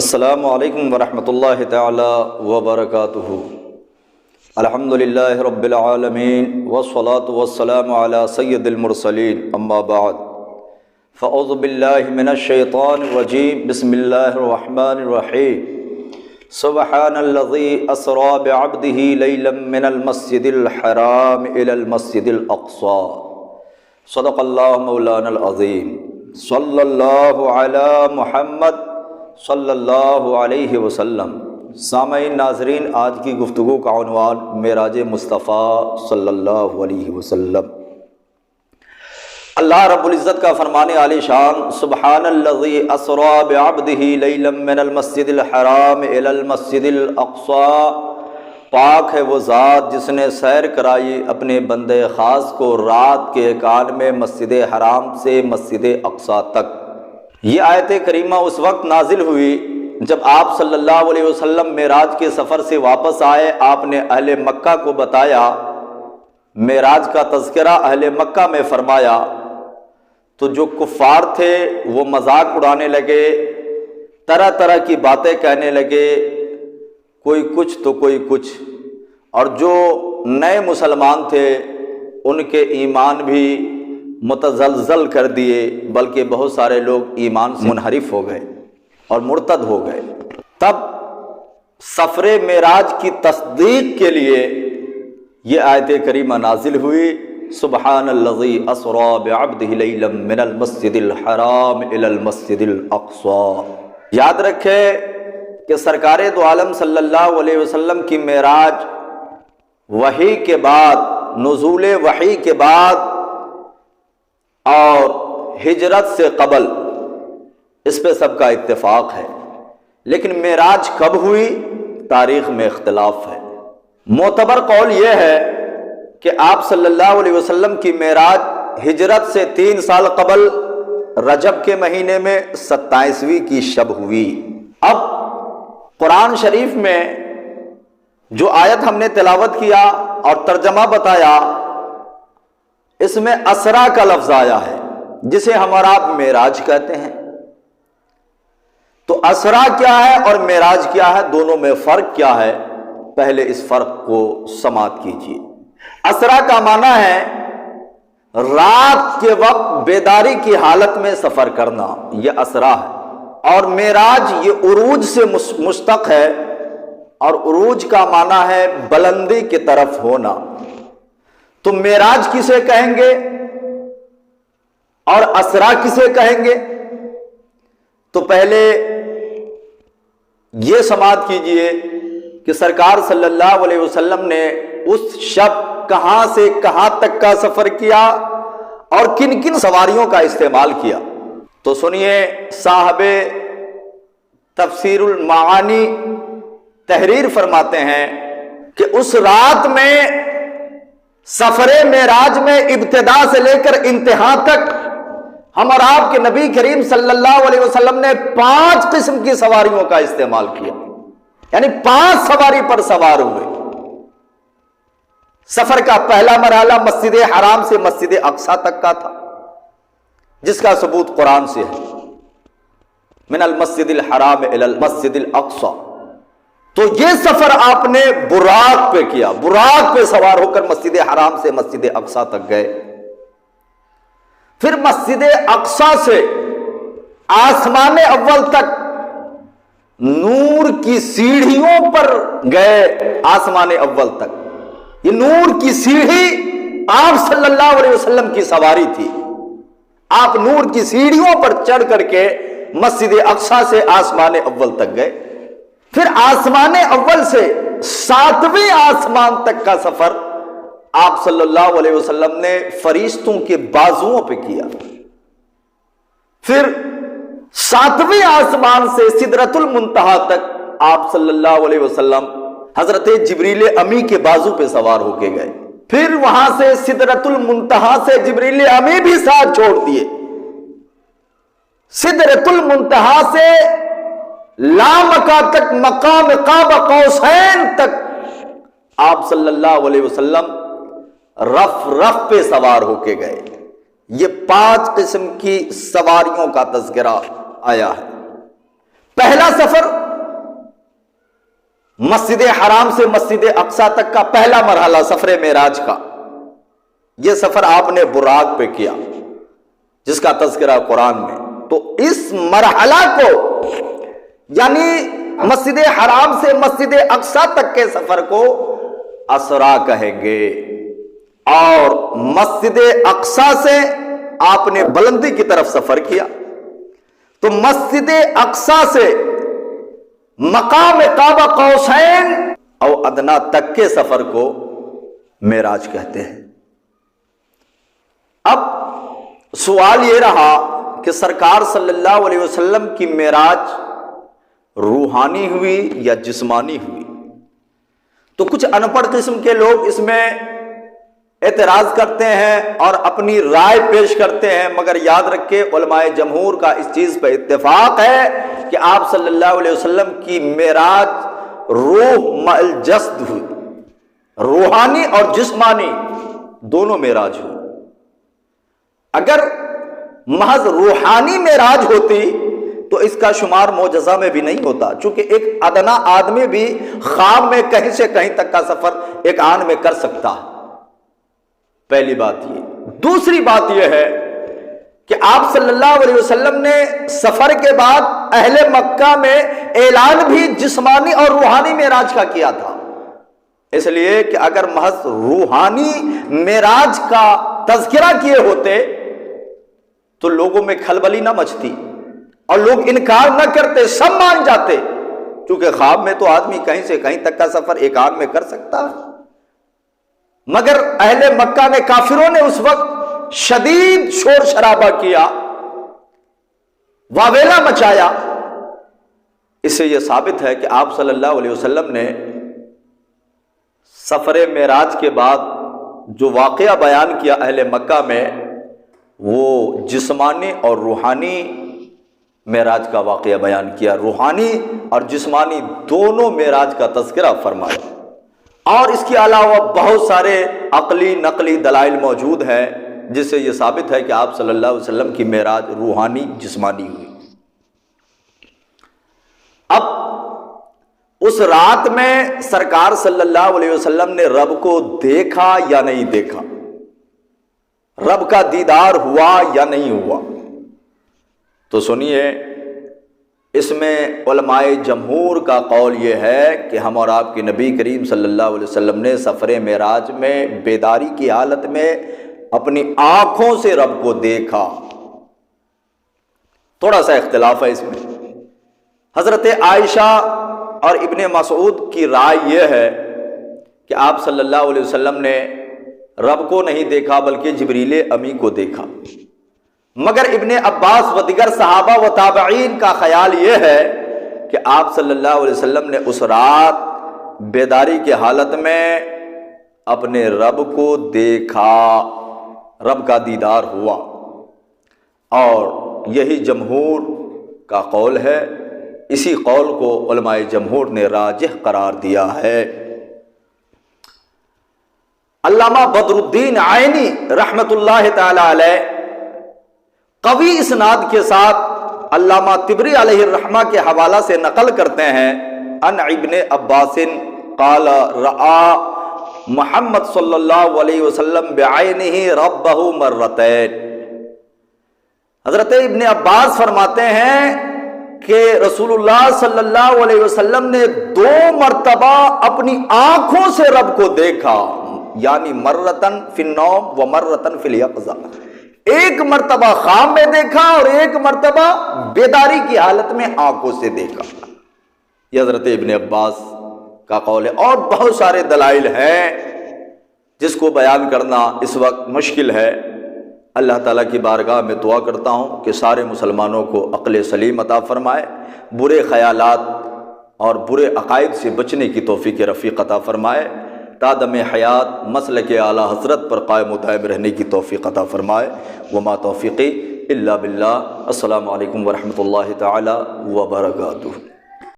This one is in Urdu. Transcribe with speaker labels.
Speaker 1: السلام علیکم ورحمۃ اللہ تعالی وبرکاتہ۔ الحمدللہ رب العالمین والصلاة والسلام علی سید المرسلین، اما بعد فاعوذ باللہ من الشیطان الرجیم، بسم اللہ الرحمن الرحیم۔ سبحان الذی اسری بعبدہ لیلا من المسجد الحرام الی المسجد الاقصی، صدق اللہ مولانا العظیم۔ صلی اللہ علی محمد صلی اللہ علیہ وسلم۔ سامعین ناظرین، آج کی گفتگو کا عنوان معراج مصطفیٰ صلی اللہ علیہ وسلم۔ اللہ رب العزت کا فرمان عالی شان، سبحان الذی اسری بعبدہ لیلا من المسجد الحرام الی المسجد الاقصی۔ پاک ہے وہ ذات جس نے سیر کرائی اپنے بندے خاص کو رات کے ایقان میں مسجد حرام سے مسجد اقصی تک۔ یہ آیت کریمہ اس وقت نازل ہوئی جب آپ صلی اللہ علیہ وسلم معراج کے سفر سے واپس آئے۔ آپ نے اہل مکہ کو بتایا، معراج کا تذکرہ اہل مکہ میں فرمایا، تو جو کفار تھے وہ مذاق اڑانے لگے، طرح طرح کی باتیں کہنے لگے، کوئی کچھ تو کوئی کچھ، اور جو نئے مسلمان تھے ان کے ایمان بھی متزلزل کر دیے، بلکہ بہت سارے لوگ ایمان سے منحرف ہو گئے اور مرتد ہو گئے۔ تب سفر معراج کی تصدیق کے لیے یہ آیت کریمہ نازل ہوئی، سبحان الذی اسری بعبدہ لیلا من المسجد الحرام الی المسجد الاقصی۔ یاد رکھے کہ سرکار دو عالم صلی اللہ علیہ وسلم کی معراج وحی کے بعد، نزول وحی کے بعد اور ہجرت سے قبل، اس پہ سب کا اتفاق ہے، لیکن معراج کب ہوئی تاریخ میں اختلاف ہے۔ معتبر قول یہ ہے کہ آپ صلی اللہ علیہ وسلم کی معراج ہجرت سے 3 سال قبل رجب کے مہینے میں 27ویں کی شب ہوئی۔ اب قرآن شریف میں جو آیت ہم نے تلاوت کیا اور ترجمہ بتایا، اس میں اسرا کا لفظ آیا ہے، جسے ہمارا آپ معراج کہتے ہیں۔ تو اسرا کیا ہے اور معراج کیا ہے، دونوں میں فرق کیا ہے، پہلے اس فرق کو سماعت کیجیے۔ اسرا کا معنی ہے رات کے وقت بیداری کی حالت میں سفر کرنا، یہ اسرا ہے، اور معراج یہ عروج سے مشتق ہے، اور عروج کا معنی ہے بلندی کی طرف ہونا۔ تو معراج کسے کہیں گے اور اسرا کسے کہیں گے؟ تو پہلے یہ سماعت کیجئے کہ سرکار صلی اللہ علیہ وسلم نے اس شب کہاں سے کہاں تک کا سفر کیا اور کن کن سواریوں کا استعمال کیا۔ تو سنیے، صاحب تفسیر المعانی تحریر فرماتے ہیں کہ اس رات میں سفر معراج میں ابتدا سے لے کر انتہا تک ہم اور آپ کے نبی کریم صلی اللہ علیہ وسلم نے 5 قسم کی سواریوں کا استعمال کیا، یعنی 5 سواری پر سوار ہوئے۔ سفر کا پہلا مرحلہ مسجد حرام سے مسجد اقصی تک کا تھا، جس کا ثبوت قرآن سے ہے، من المسجد الحرام الی المسجد الاقصی۔ تو یہ سفر آپ نے براق پہ کیا، براق پہ سوار ہو کر مسجد حرام سے مسجد اقصی تک گئے۔ پھر مسجد اقصی سے آسمان اول تک نور کی سیڑھیوں پر گئے، آسمان اول تک۔ یہ نور کی سیڑھی آپ صلی اللہ علیہ وسلم کی سواری تھی، آپ نور کی سیڑھیوں پر چڑھ کر کے مسجد اقصی سے آسمان اول تک گئے۔ پھر آسمان اول سے 7ویں آسمان تک کا سفر آپ صلی اللہ علیہ وسلم نے فرشتوں کے بازوؤں پہ کیا۔ پھر 7ویں آسمان سے سدرۃ المنتہا تک آپ صلی اللہ علیہ وسلم حضرت جبریل امی کے بازو پہ سوار ہو کے گئے۔ پھر وہاں سے سدرۃ المنتہا سے جبریل امی بھی ساتھ چھوڑ دیے۔ سدرۃ المنتہا سے لامکہ تک، مقام قاب قوسین تک آپ صلی اللہ علیہ وسلم رف پہ سوار ہو کے گئے۔ یہ 5 قسم کی سواریوں کا تذکرہ آیا ہے۔ پہلا سفر مسجد حرام سے مسجد اقصی تک کا پہلا مرحلہ سفر معراج کا، یہ سفر آپ نے براق پہ کیا جس کا تذکرہ قرآن میں۔ تو اس مرحلہ کو یعنی مسجد حرام سے مسجد اقصی تک کے سفر کو اسرا کہیں گے، اور مسجد اقصی سے آپ نے بلندی کی طرف سفر کیا، تو مسجد اقصی سے مقام قاب قوسین او ادنا تک کے سفر کو معراج کہتے ہیں۔ اب سوال یہ رہا کہ سرکار صلی اللہ علیہ وسلم کی معراج روحانی ہوئی یا جسمانی ہوئی؟ تو کچھ ان پڑھ قسم کے لوگ اس میں اعتراض کرتے ہیں اور اپنی رائے پیش کرتے ہیں، مگر یاد رکھے علماء جمہور کا اس چیز پہ اتفاق ہے کہ آپ صلی اللہ علیہ وسلم کی معراج روح مع جسد ہوئی، روحانی اور جسمانی دونوں معراج ہوئی۔ اگر محض روحانی معراج ہوتی تو اس کا شمار معجزہ میں بھی نہیں ہوتا، چونکہ ایک ادنا آدمی بھی خواب میں کہیں سے کہیں تک کا سفر ایک آن میں کر سکتا ہے۔ پہلی بات یہ۔ دوسری بات یہ ہے کہ آپ صلی اللہ علیہ وسلم نے سفر کے بعد اہل مکہ میں اعلان بھی جسمانی اور روحانی معراج کا کیا تھا، اس لیے کہ اگر محض روحانی معراج کا تذکرہ کیے ہوتے تو لوگوں میں کھلبلی نہ مچتی اور لوگ انکار نہ کرتے، سب مان جاتے، کیونکہ خواب میں تو آدمی کہیں سے کہیں تک کا سفر ایک آن میں کر سکتا ہے۔ مگر اہل مکہ نے، کافروں نے اس وقت شدید شور شرابہ کیا، واویلا مچایا۔ اس سے یہ ثابت ہے کہ آپ صلی اللہ علیہ وسلم نے سفر معراج کے بعد جو واقعہ بیان کیا اہل مکہ میں، وہ جسمانی اور روحانی معراج کا واقعہ بیان کیا، روحانی اور جسمانی دونوں معراج کا تذکرہ فرمایا۔ اور اس کے علاوہ بہت سارے عقلی نقلی دلائل موجود ہیں جس سے یہ ثابت ہے کہ آپ صلی اللہ علیہ وسلم کی معراج روحانی جسمانی ہوئی۔ اب اس رات میں سرکار صلی اللہ علیہ وسلم نے رب کو دیکھا یا نہیں دیکھا، رب کا دیدار ہوا یا نہیں ہوا؟ تو سنیے، اس میں علماء جمہور کا قول یہ ہے کہ ہم اور آپ کے نبی کریم صلی اللہ علیہ وسلم نے سفر معراج میں بیداری کی حالت میں اپنی آنکھوں سے رب کو دیکھا۔ تھوڑا سا اختلاف ہے اس میں۔ حضرت عائشہ اور ابن مسعود کی رائے یہ ہے کہ آپ صلی اللہ علیہ وسلم نے رب کو نہیں دیکھا بلکہ جبریل امی کو دیکھا، مگر ابن عباس و دیگر صحابہ و تابعین کا خیال یہ ہے کہ آپ صلی اللہ علیہ وسلم نے اس رات بیداری کی حالت میں اپنے رب کو دیکھا، رب کا دیدار ہوا، اور یہی جمہور کا قول ہے۔ اسی قول کو علماء جمہور نے راجح قرار دیا ہے۔ علامہ بدر الدین عینی رحمت اللہ تعالی علیہ قوی اسناد کے ساتھ علامہ طبری علیہ الرحمہ کے حوالہ سے نقل کرتے ہیں، ان ابن عباس قال رآ محمد صلی اللہ علیہ وسلم بعینہ ربہ مرتین۔ حضرت ابن عباس فرماتے ہیں کہ رسول اللہ صلی اللہ علیہ وسلم نے 2 مرتبہ اپنی آنکھوں سے رب کو دیکھا، یعنی مرتن فی النوم و مرتن فی الیقظہ، ایک مرتبہ خواب میں دیکھا اور ایک مرتبہ بیداری کی حالت میں آنکھوں سے دیکھا۔ یہ حضرت ابن عباس کا قول ہے، اور بہت سارے دلائل ہیں جس کو بیان کرنا اس وقت مشکل ہے۔ اللہ تعالیٰ کی بارگاہ میں دعا کرتا ہوں کہ سارے مسلمانوں کو عقل سلیم عطا فرمائے، برے خیالات اور برے عقائد سے بچنے کی توفیق رفیق عطا فرمائے، تا دم حیات مسلک اعلیٰ حضرت پر قائم و دائم رہنے کی توفیق عطا فرمائے۔ وما توفیقی الا باللہ۔ السلام علیکم ورحمۃ اللہ تعالی وبرکاتہ۔